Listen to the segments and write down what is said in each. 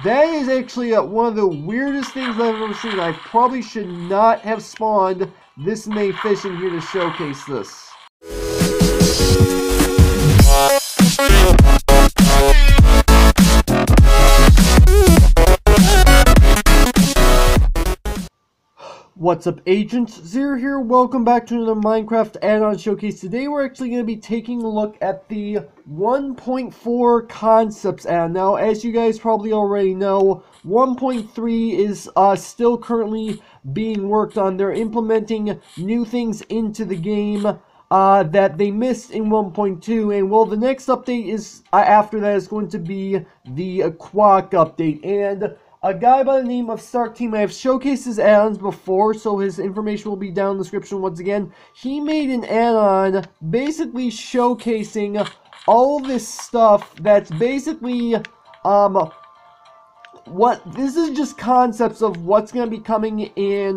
That is actually one of the weirdest things I've ever seen. I probably should not have spawned this many fish in here to showcase this. What's up, Agent Zero here? Welcome back to another Minecraft add-on showcase. Today we're actually going to be taking a look at the 1.4 concepts add-on. Now, as you guys probably already know, 1.3 is still currently being worked on. They're implementing new things into the game that they missed in 1.2, and well, the next update is after that is going to be the Aquatic update. And a guy by the name of StarkTMA, I've showcased his add-ons before, so his information will be down in the description once again. He made an add-on basically showcasing all this stuff that's basically, this is just concepts of what's going to be coming in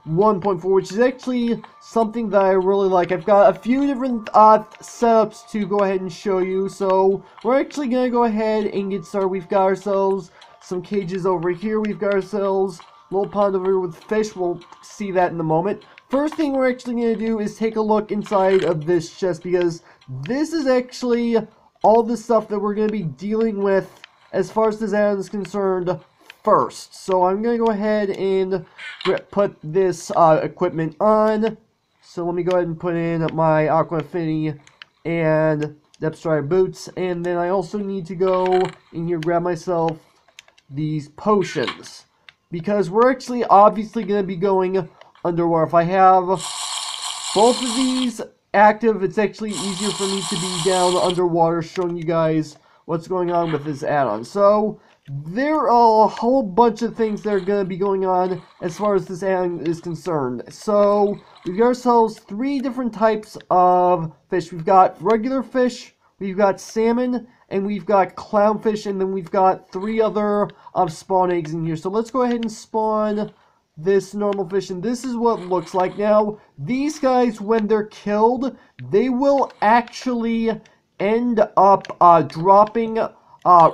1.4, which is actually something that I really like. I've got a few different setups to go ahead and show you, so we're actually going to go ahead and get started. We've got ourselves some cages over here. We've got ourselves a little pond over here with fish. We'll see that in a moment. First thing we're actually going to do is take a look inside of this chest, because this is actually all the stuff that we're going to be dealing with as far as this add-on is concerned first. So I'm going to go ahead and put this equipment on. So let me go ahead and put in my Aqua Affinity and Depth Strider boots. And then I also need to go in here, grab myself these potions, because we're actually obviously going to be going underwater. If I have both of these active, it's actually easier for me to be down underwater showing you guys what's going on with this add-on. So there are a whole bunch of things that are going to be going on as far as this add-on is concerned. So we've got ourselves 3 different types of fish. We've got regular fish, we've got salmon, and we've got clownfish, and then we've got 3 other spawn eggs in here. So let's go ahead and spawn this normal fish, and this is what it looks like. Now, these guys, when they're killed, they will actually end up dropping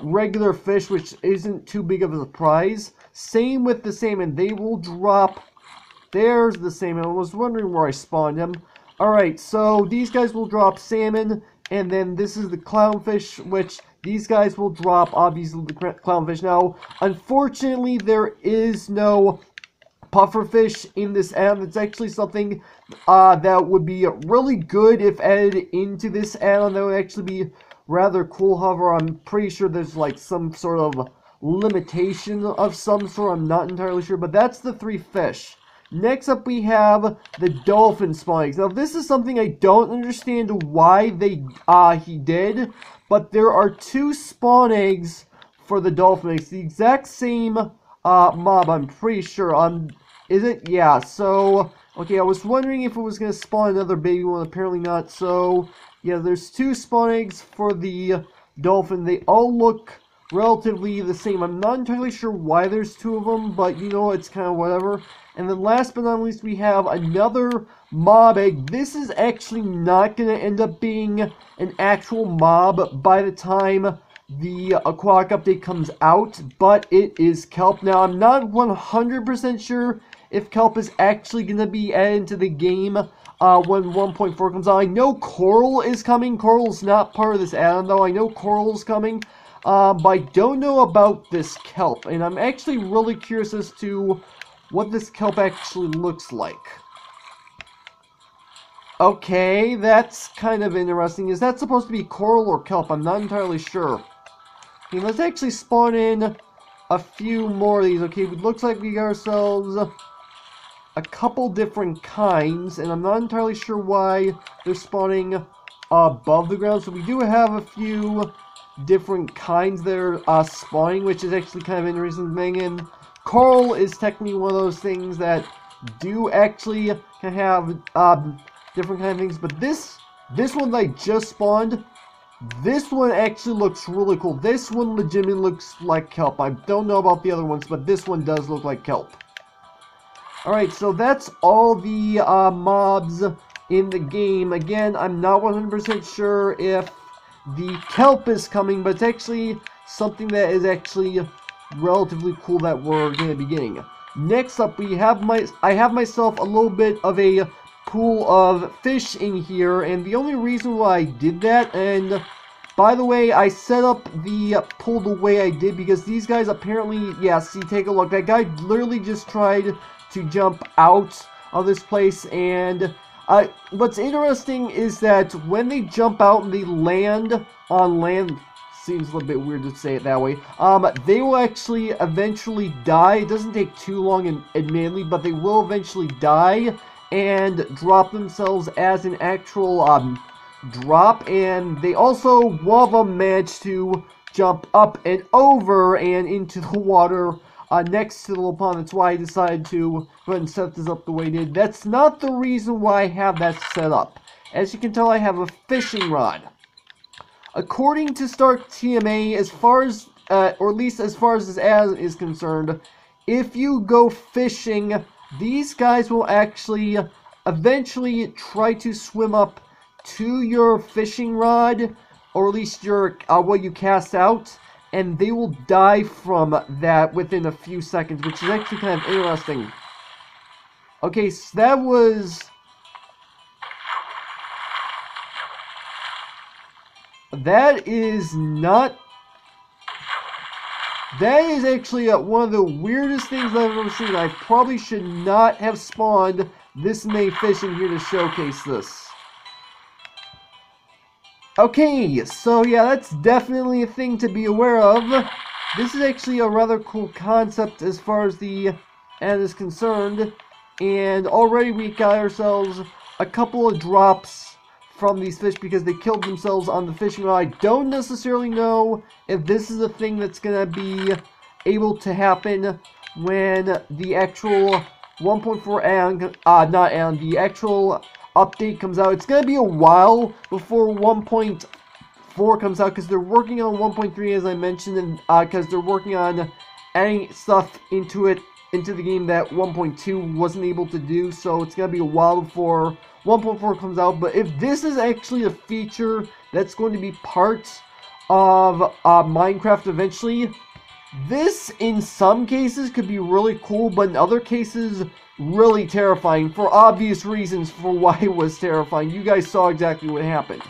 regular fish, which isn't too big of a surprise. Same with the salmon. They will drop... There's the salmon. I was wondering where I spawned him. Alright, so these guys will drop salmon. And then this is the clownfish, which these guys will drop, obviously, the clownfish. Now, unfortunately, there is no pufferfish in this add-on. It's actually something that would be really good if added into this add-on. That would actually be rather cool. However, I'm pretty sure there's like some sort of limitation of some sort. I'm not entirely sure, but that's the 3 fish. Next up, we have the dolphin spawn eggs. Now, this is something I don't understand why he did, but there are 2 spawn eggs for the dolphin eggs. The exact same mob, I'm pretty sure. Is it? Yeah, so, okay, I was wondering if it was going to spawn another baby one. Apparently not. So, yeah, there's 2 spawn eggs for the dolphin. They all look relatively the same. I'm not entirely sure why there's 2 of them, but you know, it's kind of whatever. And then last but not least, we have another mob egg. This is actually not going to end up being an actual mob by the time the Aquatic update comes out, but it is kelp. Now, I'm not 100% sure if kelp is actually going to be added into the game when 1.4 comes out. I know coral is coming. Coral's not part of this add-on, though. I know coral's coming. But I don't know about this kelp, and I'm actually really curious as to what this kelp actually looks like. Okay, that's kind of interesting. Is that supposed to be coral or kelp? I'm not entirely sure. Okay, let's actually spawn in a few more of these. Okay, it looks like we got ourselves a couple different kinds, and I'm not entirely sure why they're spawning above the ground. So we do have a few different kinds that are spawning, which is actually kind of interesting thing. And coral is technically one of those things that do actually can have different kind of things. But this one that I just spawned, this one actually looks really cool. This one legitimately looks like kelp. I don't know about the other ones, but this one does look like kelp. Alright, so that's all the mobs in the game. Again, I'm not 100% sure if the kelp is coming, but it's actually something that is actually relatively cool that we're going to be getting. Next up, I have myself a little bit of a pool of fish in here, and the only reason why I did that, and by the way, I set up the pool the way I did because these guys apparently, yeah, see, take a look. That guy literally just tried to jump out of this place, and what's interesting is that when they jump out and they land on land, seems a little bit weird to say it that way, they will actually eventually die. It doesn't take too long, admittedly, but they will eventually die and drop themselves as an actual drop, and they also, one of them managed to jump up and over and into the water next to the little pond. That's why I decided to go ahead and set this up the way I did. That's not the reason why I have that set up. As you can tell, I have a fishing rod. According to StarkTMA, as far as, or at least as far as this ad is concerned, if you go fishing, these guys will actually eventually try to swim up to your fishing rod, or at least your what you cast out, and they will die from that within a few seconds, which is actually kind of interesting. Okay, so that is actually one of the weirdest things I've ever seen. I probably should not have spawned this many fish in here to showcase this. Okay, so yeah, that's definitely a thing to be aware of. This is actually a rather cool concept as far as the end is concerned. And already we got ourselves a couple of drops from these fish because they killed themselves on the fishing rod. I don't necessarily know if this is a thing that's going to be able to happen when the actual 1.4 add-on, not add-on, the actual update comes out. It's going to be a while before 1.4 comes out because they're working on 1.3, as I mentioned, and because they're working on adding stuff into the game that 1.2 wasn't able to do. So it's going to be a while before 1.4 comes out. But if this is actually a feature that's going to be part of Minecraft eventually, this in some cases could be really cool, but in other cases really terrifying, for obvious reasons for why it was terrifying. You guys saw exactly what happened.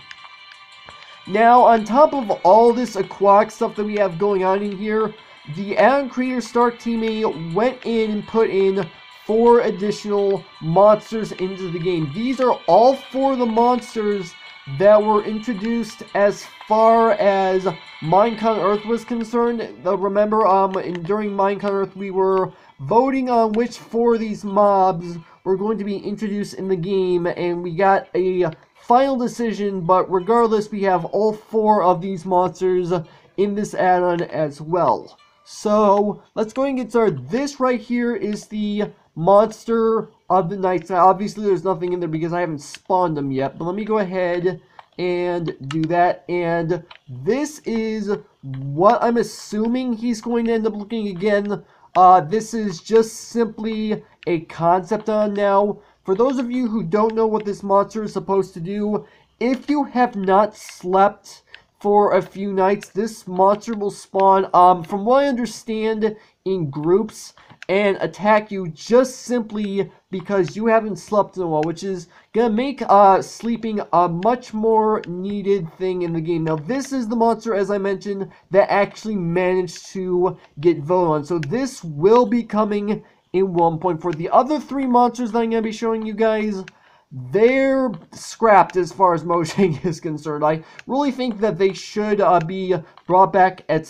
Now, on top of all this aquatic stuff that we have going on in here, the add-on creator StarkTMA went in and put in 4 additional monsters into the game. These are all 4 of the monsters that were introduced as far as MineconEarth was concerned. Remember, during MineconEarth, we were voting on which 4 of these mobs were going to be introduced in the game, and we got a final decision, but regardless, we have all 4 of these monsters in this add-on as well. So, let's go ahead and get started. This right here is the monster of the night. Now, obviously, there's nothing in there because I haven't spawned them yet, but let me go ahead and do that. And this is what I'm assuming he's going to end up looking again. This is just simply a concept on now. For those of you who don't know what this monster is supposed to do, if you have not slept for a few nights, this monster will spawn, from what I understand, in groups and attack you just simply because you haven't slept in a while, which is going to make sleeping a much more needed thing in the game. Now, this is the monster, as I mentioned, that actually managed to get voted on. So this will be coming in 1.4. The other 3 monsters that I'm going to be showing you guys, they're scrapped as far as motion is concerned. I really think that they should be brought back at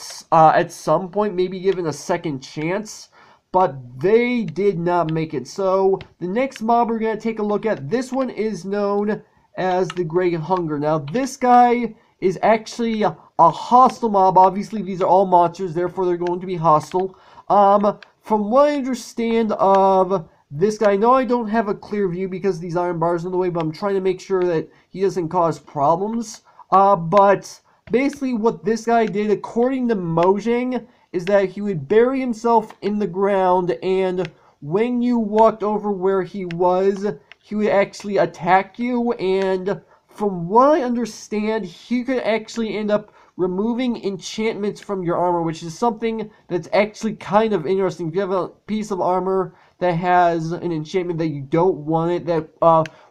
some point, maybe given a second chance. But they did not make it. So, the next mob we're going to take a look at, this one is known as the Great Hunger. Now, this guy is actually a hostile mob. Obviously, these are all monsters, therefore they're going to be hostile. From what I understand of this guy, I know I don't have a clear view because these iron bars are in the way, but I'm trying to make sure that he doesn't cause problems. But basically what this guy did, according to Mojang, is that he would bury himself in the ground, and when you walked over where he was, he would actually attack you, and from what I understand, he could actually end up removing enchantments from your armor, which is something that's actually kind of interesting. If you have a piece of armor that has an enchantment that you don't want it, that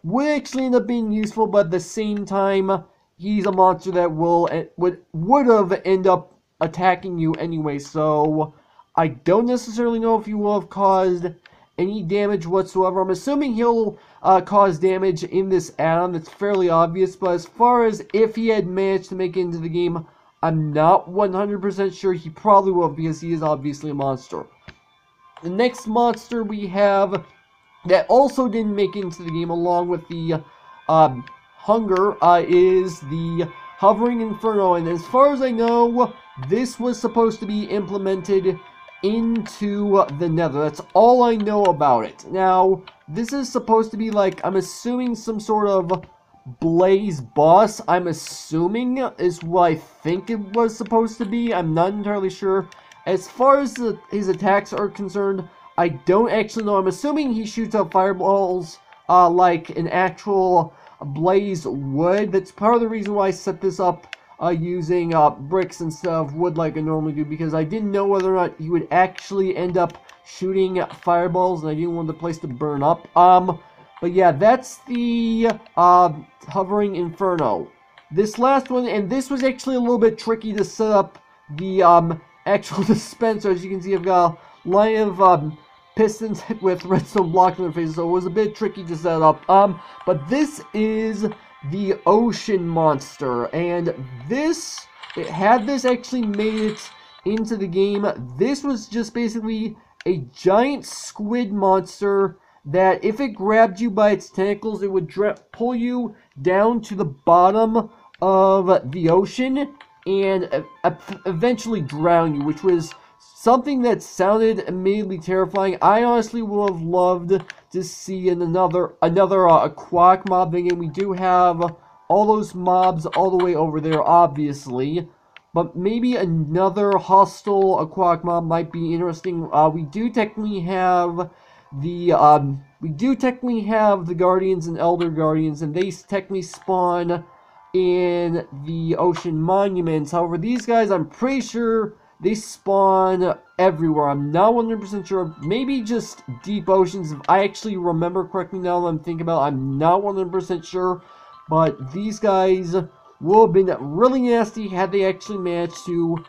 would actually end up being useful, but at the same time, he's a monster that would have ended up attacking you anyway, so I don't necessarily know if he will have caused any damage whatsoever. I'm assuming he'll cause damage in this add-on. That's fairly obvious, but as far as if he had managed to make it into the game, I'm not 100% sure. He probably will, because he is obviously a monster. The next monster we have that also didn't make it into the game, along with the hunger, is the hovering inferno. And as far as I know, this was supposed to be implemented into the nether. That's all I know about it. Now, this is supposed to be like, I'm assuming, some sort of blaze boss. I'm assuming is what I think it was supposed to be. I'm not entirely sure. As far as his attacks are concerned, I don't actually know. I'm assuming he shoots out fireballs like an actual blaze would. That's part of the reason why I set this up using bricks instead of wood like I normally do, because I didn't know whether or not he would actually end up shooting fireballs, and I didn't want the place to burn up. But yeah, that's the hovering inferno. This last one, and this was actually a little bit tricky to set up the actual dispenser. As you can see, I've got a line of pistons with redstone blocks in their faces, so it was a bit tricky to set up. But this is the ocean monster, and this, had this actually made it into the game, this was just basically a giant squid monster that if it grabbed you by its tentacles, it would pull you down to the bottom of the ocean and eventually drown you, which was something that sounded immediately terrifying. I honestly would have loved to see another aquatic mob thing, and we do have all those mobs all the way over there, obviously. But maybe another hostile aquatic mob might be interesting. We do technically have the Guardians and Elder Guardians, and they technically spawn in the ocean monuments. However, these guys, I'm pretty sure they spawn everywhere. I'm not 100% sure. Maybe just deep oceans, if I actually remember correctly now that I'm thinking about it. I'm not 100% sure. But these guys will have been really nasty had they actually managed to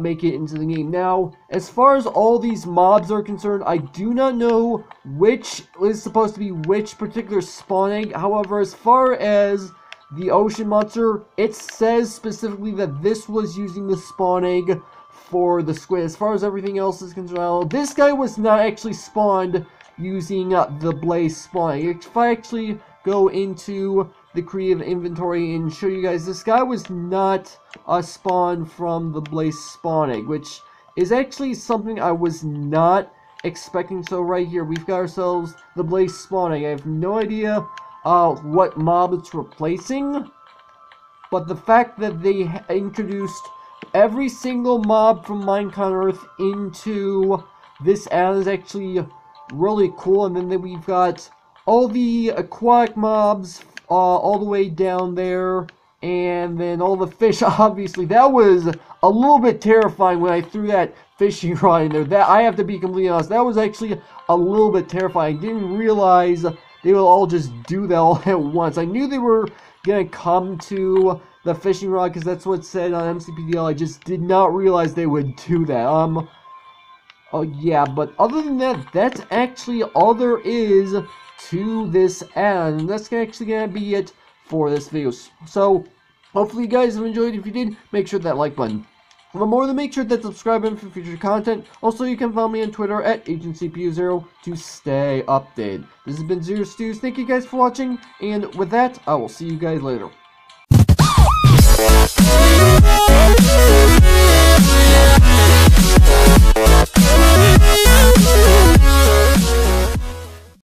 make it into the game. Now, as far as all these mobs are concerned, I do not know which is supposed to be which particular spawn egg. However, as far as the ocean monster, it says specifically that this was using the spawn egg for the squid. As far as everything else is concerned, this guy was not actually spawned using the blaze spawn egg. If I actually go into the creative inventory and show you guys, this guy was not spawned from the blaze spawn egg, which is actually something I was not expecting. So right here, we've got ourselves the blaze spawn egg. I have no idea what mob it's replacing, but the fact that they introduced every single mob from MineconEarth into this add-on is actually really cool. And then we've got all the aquatic mobs all the way down there, and then all the fish. Obviously, that was a little bit terrifying when I threw that fishing rod in there. That, I have to be completely honest, that was actually a little bit terrifying. I didn't realize they would all just do that all at once. I knew they were gonna come to the fishing rod because that's what it said on MCPDL. I just did not realize they would do that. Oh yeah, but other than that, that's actually all there is to this add-on, and that's actually gonna be it for this video. So hopefully you guys have enjoyed. If you did, make sure that like button. For more, than make sure that subscribe button for future content. Also, you can follow me on Twitter at AgentCPU0 to stay updated. This has been Zero Stews. Thank you guys for watching, and with that, I will see you guys later.